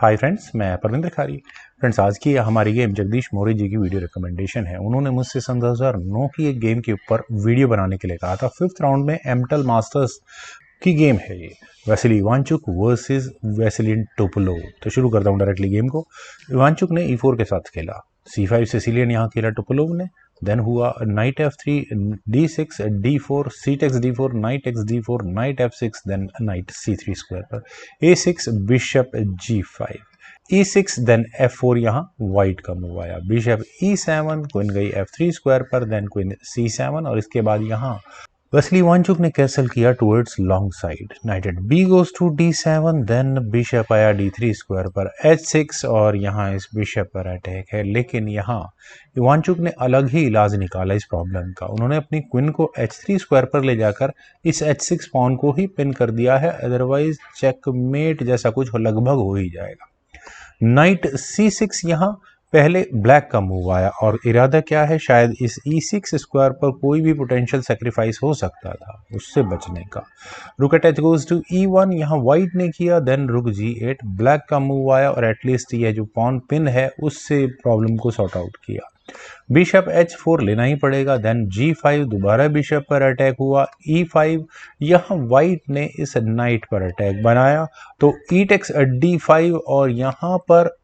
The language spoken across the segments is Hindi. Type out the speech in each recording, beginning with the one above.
हाय फ्रेंड्स, मैं परविंदर खारी। फ्रेंड्स, आज की हमारी गेम जगदीश मौर्य जी की वीडियो रिकमेंडेशन है। उन्होंने मुझसे सन 2009 की एक गेम के ऊपर वीडियो बनाने के लिए कहा था। 5th राउंड में एमटेल मास्टर्स की गेम है ये, वैसिली इवांचुक वर्सेस वेसेलिन टोपोलोव। तो शुरू करता हूँ डायरेक्टली गेम को। इवांचुक ने E4 के साथ खेला, C5 सिसिलियन यहाँ खेला टोपोलोव ने। देन हुआ knight F3, D6, D4, C takes D4, knight x D4, knight F6, then knight C3 square पर A6, bishop G5, E6, then F4। यहाँ व्हाइट का मूव आया, बिशप E7, क्वीन गई F3 स्क्वायर पर, देन क्वीन C7 और इसके बाद यहाँ वेस्ली इवांचुक ने कैसल किया towards long side. Knight at B goes to D7, then bishop आया D3 स्क्वायर पर H6 और यहाँ इस बिशप पर अटैक है। लेकिन यहाँ इवांचुक ने अलग ही इलाज निकाला इस प्रॉब्लम का। उन्होंने अपनी क्वीन को H3 स्क्वायर पर ले जाकर इस H6 पॉन को ही पिन कर दिया है, अदरवाइज चेकमेट जैसा कुछ लगभग हो ही जाएगा। नाइट C6, यहाँ पहले ब्लैक का मूव आया और इरादा क्या है, शायद इस E6 स्क्वायर पर कोई भी पोटेंशियल सेक्रीफाइस हो सकता था, उससे बचने का। रुक eight H goes to E1, यहाँ व्हाइट ने किया, देन रुक G8, ब्लैक का मूव आया और एटलीस्ट ये जो पॉन पिन है उससे प्रॉब्लम को सॉर्ट आउट किया। बिशप H4 लेना ही पड़ेगा, देन G5, दोबारा बिशप पर अटैक हुआ, E5, यहाँ व्हाइट ने इस नाइट पर अटैक बनाया तो E टेक्स D5 और यहाँ पर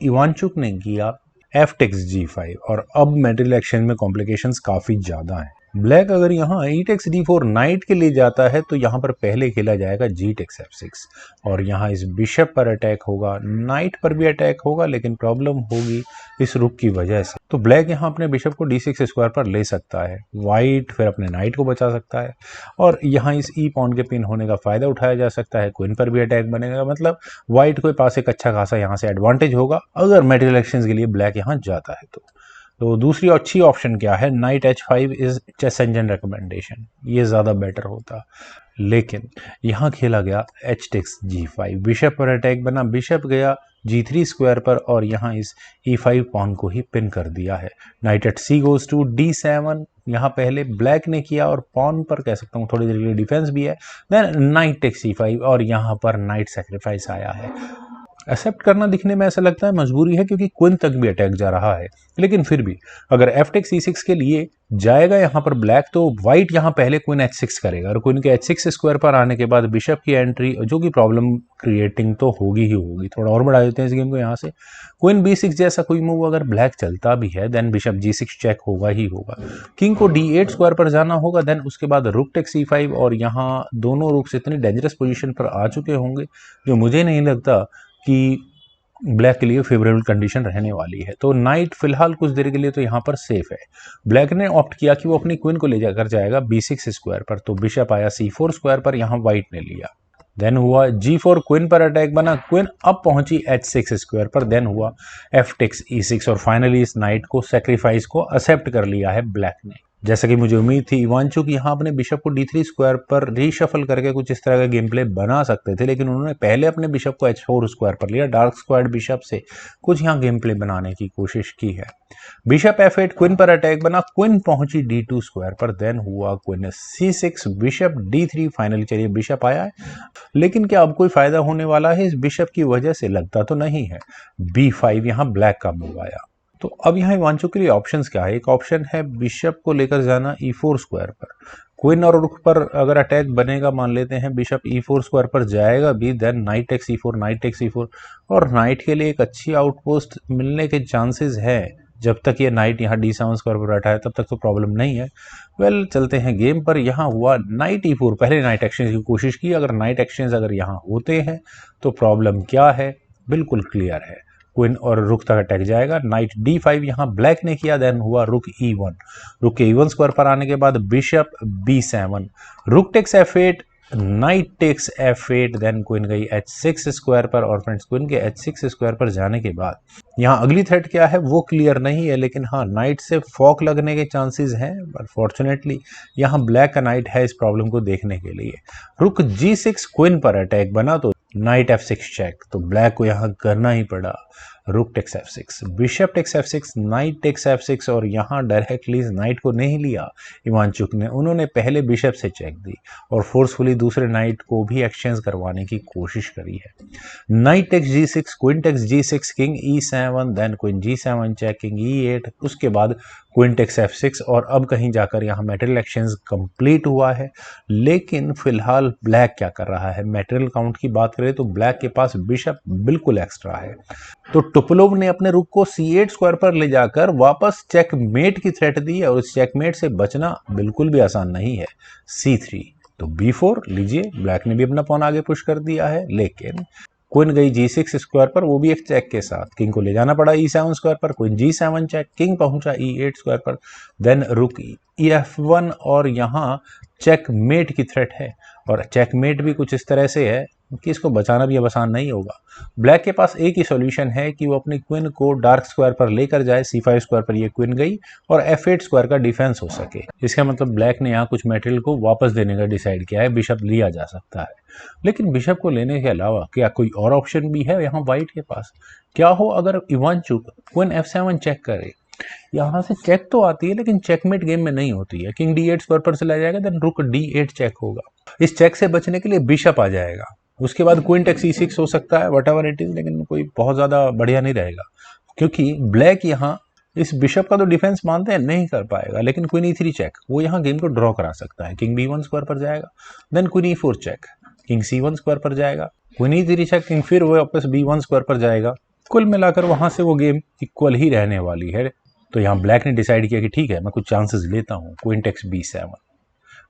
इवांचुक ने किया F टेक्स G5 और अब मेटेरियल एक्सचेंज में कॉम्प्लिकेशंस काफी ज्यादा हैं। ब्लैक अगर यहाँ E टेक्स D4 नाइट के लिए जाता है तो यहाँ पर पहले खेला जाएगा G टेक्स F6 और यहाँ इस बिशप पर अटैक होगा, नाइट पर भी अटैक होगा, लेकिन प्रॉब्लम होगी इस रुक की वजह से। तो ब्लैक यहाँ अपने बिशप को D6 स्क्वायर पर ले सकता है, व्हाइट फिर अपने नाइट को बचा सकता है और यहाँ इस ई पॉन के पिन होने का फायदा उठाया जा सकता है। क्वीन पर भी अटैक बनेगा, मतलब व्हाइट के पास एक अच्छा खासा यहाँ से एडवांटेज होगा अगर मेटेरियल एक्सचेंज के लिए ब्लैक यहाँ जाता है तो दूसरी अच्छी ऑप्शन क्या है, knight H5 is chess engine recommendation, ये ज़्यादा बेटर होता। लेकिन यहाँ खेला गया H टेक्स G5, बिशप पर अटैक बना, बिशप गया G3 स्क्वायर पर और यहाँ इस E5 पॉन को ही पिन कर दिया है। Knight at C goes to D7, यहाँ पहले ब्लैक ने किया और पॉन पर कह सकता हूँ थोड़ी देर के लिए डिफेंस भी है। देन नाइट टेक्स C5 और यहाँ पर नाइट सेक्रीफाइस आया है। एक्सेप्ट करना दिखने में ऐसा लगता है मजबूरी है क्योंकि क्वीन तक भी अटैक जा रहा है, लेकिन फिर भी अगर F टेक्स E6 के लिए जाएगा यहाँ पर ब्लैक तो व्हाइट यहाँ पहले क्वीन H6 करेगा और क्वीन के H6 स्क्वायर पर आने के बाद बिशप की एंट्री, जो कि प्रॉब्लम क्रिएटिंग तो होगी ही होगी। थोड़ा और बढ़ा देते हैं इस गेम को। यहाँ से क्वीन B6 जैसा कोई मूव अगर ब्लैक चलता भी है, देन बिशप G6 चेक होगा ही होगा। किंग को D8 स्क्वायर पर जाना होगा, देन उसके बाद रुक टेक्स C5 और यहाँ दोनों रुक्स इतनी डेंजरस पोजिशन पर आ चुके होंगे जो मुझे नहीं लगता कि ब्लैक के लिए फेवरेबल कंडीशन रहने वाली है। तो नाइट फिलहाल कुछ देर के लिए तो यहाँ पर सेफ है। ब्लैक ने ऑप्ट किया कि वो अपनी क्वीन को ले जाकर जाएगा B6 स्क्वायर पर, तो बिशप आया C4 स्क्वायर पर, यहाँ व्हाइट ने लिया। देन हुआ G4, क्वीन पर अटैक बना, क्वीन अब पहुंची H6 स्क्वायर पर, देन हुआ F टेक्स E6 और फाइनली इस नाइट को सेक्रीफाइस को एक्सेप्ट कर लिया है ब्लैक ने। जैसा कि मुझे उम्मीद थी, इवांचुक यहाँ अपने बिशप को D3 स्क्वायर पर रीशफल करके कुछ इस तरह का गेम प्ले बना सकते थे, लेकिन उन्होंने पहले अपने बिशप को H4 स्क्वायर पर लिया, डार्क स्क्वायर बिशप से कुछ यहाँ गेम प्ले बनाने की कोशिश की है। बिशप F8, क्वीन पर अटैक बना, क्वीन पहुंची D2 स्क्वायर पर, देन हुआ queen C6, bishop D3, finally चलिए बिशप आया है, लेकिन क्या अब कोई फायदा होने वाला है इस बिशप की वजह से? लगता तो नहीं है। B5, यहाँ ब्लैक का मूव आया। तो अब यहाँ इवांचुक के लिए ऑप्शंस क्या है? एक ऑप्शन है बिशप को लेकर जाना E4 स्क्वायर पर, क्वीन और रुक पर अगर अटैक बनेगा, मान लेते हैं बिशप E4 स्क्वायर पर जाएगा भी, then knight takes E4, knight takes E4 और नाइट के लिए एक अच्छी आउटपोस्ट मिलने के चांसेस है। जब तक ये नाइट यहाँ D7 स्क्वायर पर बैठा है तब तक तो प्रॉब्लम नहीं है। वेल, चलते हैं गेम पर। यहाँ हुआ नाइट E4, पहले नाइट एक्सचेंज की कोशिश की। अगर नाइट एक्सचेंज अगर यहाँ होते हैं तो प्रॉब्लम क्या है, बिल्कुल क्लियर है, क्वीन और रुक तक अटैक जाएगा। नाइट D5 यहाँ ब्लैक ने किया, देन हुआ रुक E1, रुक के E1 स्क्वायर पर आने के बाद bishop B7, rook takes F8, knight takes F8, then queen गई H6 स्क्वायर पर और फ्रेंड्स क्वीन के H6 स्क्वायर पर जाने के बाद यहाँ अगली थ्रेट क्या है वो क्लियर नहीं है, लेकिन हाँ नाइट से फॉक लगने के चांसेस हैं, बट फॉर्चुनेटली यहाँ ब्लैक का नाइट है इस प्रॉब्लम को देखने के लिए। रुक G6, क्वीन पर अटैक बना तो नाइट F6 चेक, तो ब्लैक को यहाँ करना ही पड़ा। Rook takes f6, bishop takes f6, knight takes f6 और यहाँ डायरेक्टली नाइट को नहीं लिया इवांचुक ने, उन्होंने पहले बिशप से चेक दी और फोर्सफुली दूसरे नाइट को भी एक्सचेंज करवाने की कोशिश करी है। Knight takes g6, queen takes g6, king e7, then queen g7 check, king e8, उसके बाद क्वीन टेक्स f6 और अब कहीं जाकर यहाँ मटेरियल एक्सचेंज कंप्लीट हुआ है। लेकिन फिलहाल ब्लैक क्या कर रहा है, मटेरियल काउंट की बात करें तो ब्लैक के पास बिशप बिल्कुल एक्स्ट्रा है। तो टोपलोव ने अपने रुक को c8 स्क्वायर पर ले जाकर वापस चेकमेट की थ्रेट दी और उस चेकमेट से बचना बिल्कुल भी आसान नहीं है। c3, तो b4 लीजिए, ब्लैक ने भी अपना पॉन आगे पुश कर दिया है, लेकिन क्वीन गई g6 स्क्वायर पर, वो भी एक चेक के साथ, किंग को ले जाना पड़ा e7 स्क्वायर पर, क्वीन g7 चेक, किंग पहुंचा e8 स्क्वायर पर, देन रुक f1 और यहाँ चेकमेट की थ्रेट है और चेकमेट भी कुछ इस तरह से है कि इसको बचाना भी अब आसान नहीं होगा। ब्लैक के पास एक ही सॉल्यूशन है कि वो अपनी क्वीन को डार्क स्क्वायर पर लेकर जाए, c5 स्क्वायर पर ये क्वीन गई और f8 स्क्वायर का डिफेंस हो सके। इसका मतलब ब्लैक ने यहाँ कुछ मटेरियल को वापस देने का डिसाइड किया है, बिशप लिया जा सकता है। लेकिन बिशप को लेने के अलावा क्या कोई और ऑप्शन भी है यहाँ वाइट के पास? क्या हो अगर इवांचुक क्वीन f7 चेक करे, यहाँ से चेक तो आती है लेकिन चेकमेट गेम में नहीं होती है, किंग d8 स्क्वायर पर चला जाएगा, देन रुक d8 चेक होगा। इस चेक से बचने के लिए बिशप आ जाएगा, उसके बाद क्वीन टेक्स e6 हो सकता है, व्हाटएवर इट इज, लेकिन कोई बहुत ज्यादा बढ़िया नहीं रहेगा क्योंकि ब्लैक यहाँ इस बिशप का तो डिफेंस मानते हैं नहीं कर पाएगा, लेकिन क्वीन e3 चेक वो यहाँ गेम को ड्रॉ करा सकता है। किंग b1 स्क्वायर पर जाएगा, then queen e4 check, king c1 square पर जाएगा, क्वीन e3 चेक, किंग फिर वो वापस b1 स्क्वायर पर जाएगा। कुल मिलाकर वहां से वो गेम इक्वल ही रहने वाली है। तो यहाँ ब्लैक ने डिसाइड किया कि ठीक है, मैं कुछ चांसेस लेता हूँ, queen takes b7,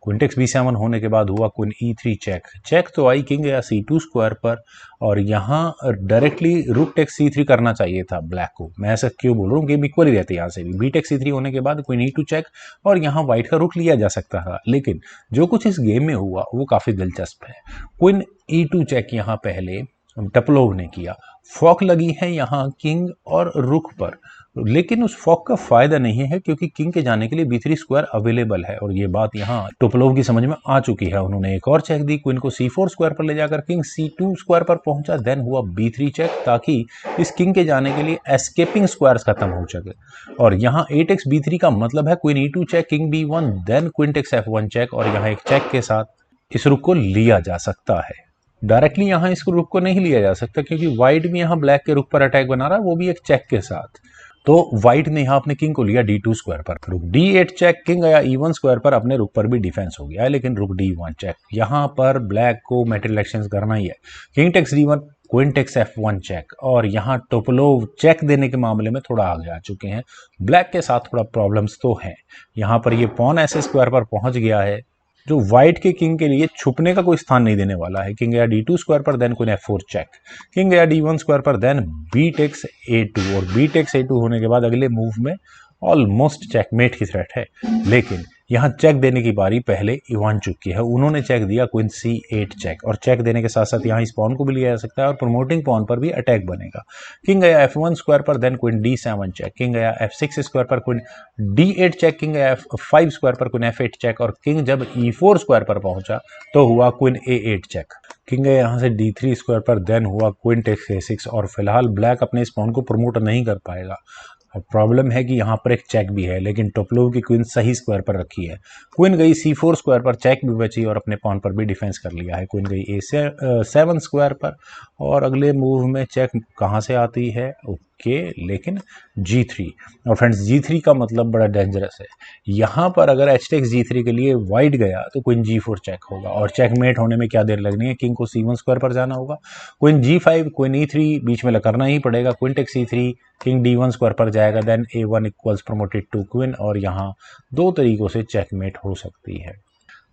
queen takes b7 होने के बाद हुआ क्वीन e3 चेक, चेक तो आई किंग या c2 स्क्वायर पर और यहाँ डायरेक्टली रुक टेक्स c3 करना चाहिए था ब्लैक को। मैं ऐसा क्यों बोल रहा हूँ, गेम इक्वल ही रहती है यहाँ से भी। बी टेक्स c3 होने के बाद क्वीन e2 चेक और यहाँ व्हाइट का रुक लिया जा सकता था, लेकिन जो कुछ इस गेम में हुआ वो काफी दिलचस्प है। क्वीन e2 चेक यहाँ पहले टोपलोव ने किया, फॉक लगी है यहाँ किंग और रुक पर, लेकिन उस फॉक का फायदा नहीं है क्योंकि किंग के जाने के लिए b3 स्क्वायर अवेलेबल है और ये बात यहाँ टोपलोव की समझ में आ चुकी है। उन्होंने एक और चेक दी, क्वीन को c4 स्क्वायर पर ले जाकर किंग c2 स्क्वायर पर पहुंचा, देन हुआ b3 चेक ताकि इस किंग के जाने के लिए एस्केपिंग स्क्वायर्स खत्म हो सके। और यहाँ a टेक्स b3 का मतलब है queen e2 check, king b1, then queen takes f1 check और यहाँ एक चेक के साथ इस रुक को लिया जा सकता है। डायरेक्टली यहाँ इस रुक को नहीं लिया जा सकता क्योंकि व्हाइट भी यहाँ ब्लैक के रुक पर अटैक बना रहा है, वो भी एक चेक के साथ। तो व्हाइट ने यहाँ अपने किंग को लिया d2 स्क्वायर पर, रुक d8 चेक, किंग आया e1 स्क्वायर पर, अपने रुक पर भी डिफेंस हो गया है, लेकिन रुक d1 चेक। यहाँ पर ब्लैक को मटेरियल एक्सचेंज करना ही है, king takes d1, queen takes f1 check और यहाँ टोपलोव चेक देने के मामले में थोड़ा आगे आ चुके हैं। ब्लैक के साथ थोड़ा प्रॉब्लम्स तो हैं, यहाँ पर ये पॉन ऐसे स्क्वायर पर पहुंच गया है जो व्हाइट के किंग के लिए छुपने का कोई स्थान नहीं देने वाला है। किंग गया d2 स्क्वायर पर, then queen f4 check, king गया d1 स्क्वायर पर, देन b टेक्स a2 और b टेक्स a2 होने के बाद अगले मूव में ऑलमोस्ट चेकमेट की थ्रेट है। लेकिन यहाँ चेक देने की बारी पहले इवांचुक की है, उन्होंने चेक दिया क्वीन c8 चेक और चेक देने के साथ साथ यहाँ इस पॉन को भी लिया जा सकता है और प्रमोटिंग पॉन पर भी अटैक बनेगा। किंग गया f1 स्क्वायर पर, then queen d7 check, king गया f6 स्क्वायर पर, क्वीन d8 चेक, किंग गया f5 स्क्वायर पर, क्वीन f8 चेक और किंग जब e4 स्क्वायर पर पहुंचा तो हुआ क्वीन a8 चेक, किंग गया यहाँ से d3 स्क्वायर पर, देन हुआ क्वीन टेक्स a6 और फिलहाल ब्लैक अपने इस पॉन को प्रमोट नहीं कर पाएगा। अब प्रॉब्लम है कि यहाँ पर एक चेक भी है, लेकिन टोपलोव की क्वीन सही स्क्वायर पर रखी है, क्वीन गई c4 स्क्वायर पर, चेक भी बची और अपने पॉन पर भी डिफेंस कर लिया है। क्वीन गई a7 स्क्वायर पर और अगले मूव में चेक कहाँ से आती है, ओके, लेकिन g3। और फ्रेंड्स g3 का मतलब बड़ा डेंजरस है, यहाँ पर अगर h टेक्स g3 के लिए वाइट गया तो क्वीन g4 चेक होगा और चेकमेट होने में क्या देर लगनी है, किंग को c1 स्क्वायर पर जाना होगा, क्वीन g5, क्वीन e3 बीच में करना ही पड़ेगा, queen takes c3, king d1 square पर जाएगा, then a1 equals promoted to queen और यहाँ दो तरीकों से चेकमेट हो सकती है।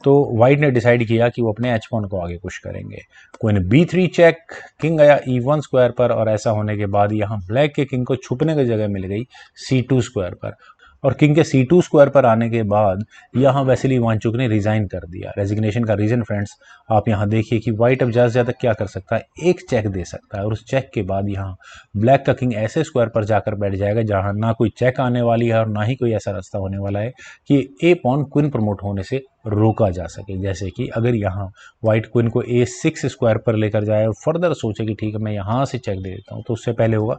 तो व्हाइट ने डिसाइड किया कि वो अपने एच पॉन को आगे पुश करेंगे, क्वीन b3 चेक, किंग आया e1 स्क्वायर पर और ऐसा होने के बाद यहाँ ब्लैक के किंग को छुपने की जगह मिल गई c2 स्क्वायर पर और किंग के C2 स्क्वायर पर आने के बाद यहाँ वैसिली इवांचुक ने रिजाइन कर दिया। रेजिग्नेशन का रीजन फ्रेंड्स आप यहाँ देखिए कि व्हाइट अब ज़्यादा से ज़्यादा क्या कर सकता है, एक चेक दे सकता है, और उस चेक के बाद यहाँ ब्लैक का किंग ऐसे स्क्वायर पर जाकर बैठ जाएगा जहाँ ना कोई चेक आने वाली है और ना ही कोई ऐसा रास्ता होने वाला है कि ए पॉन क्वीन प्रमोट होने से रोका जा सके। जैसे कि अगर यहाँ व्हाइट क्वीन को A6 स्क्वायर पर लेकर जाए और फर्दर सोचे कि ठीक है मैं यहाँ से चेक दे देता हूँ, तो उससे पहले होगा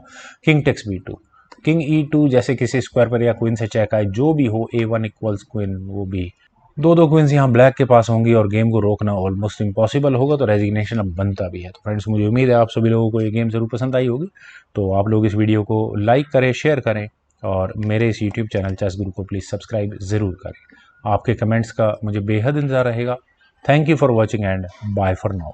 king takes B2, king E2, जैसे किसी स्क्वायर पर या क्वीन से चेक आए, जो भी हो A1 इक्वल्स क्वीन, वो भी दो क्वींस यहाँ ब्लैक के पास होंगी और गेम को रोकना ऑलमोस्ट इम्पॉसिबल होगा। तो रेजिग्नेशन अब बनता भी है। तो फ्रेंड्स मुझे उम्मीद है आप सभी लोगों को ये गेम जरूर पसंद आई होगी। तो आप लोग इस वीडियो को लाइक करें, शेयर करें और मेरे इस यूट्यूब चैनल चेस गुरु को प्लीज़ सब्सक्राइब ज़रूर करें। आपके कमेंट्स का मुझे बेहद इंतजार रहेगा। Thank you for watching and bye for now.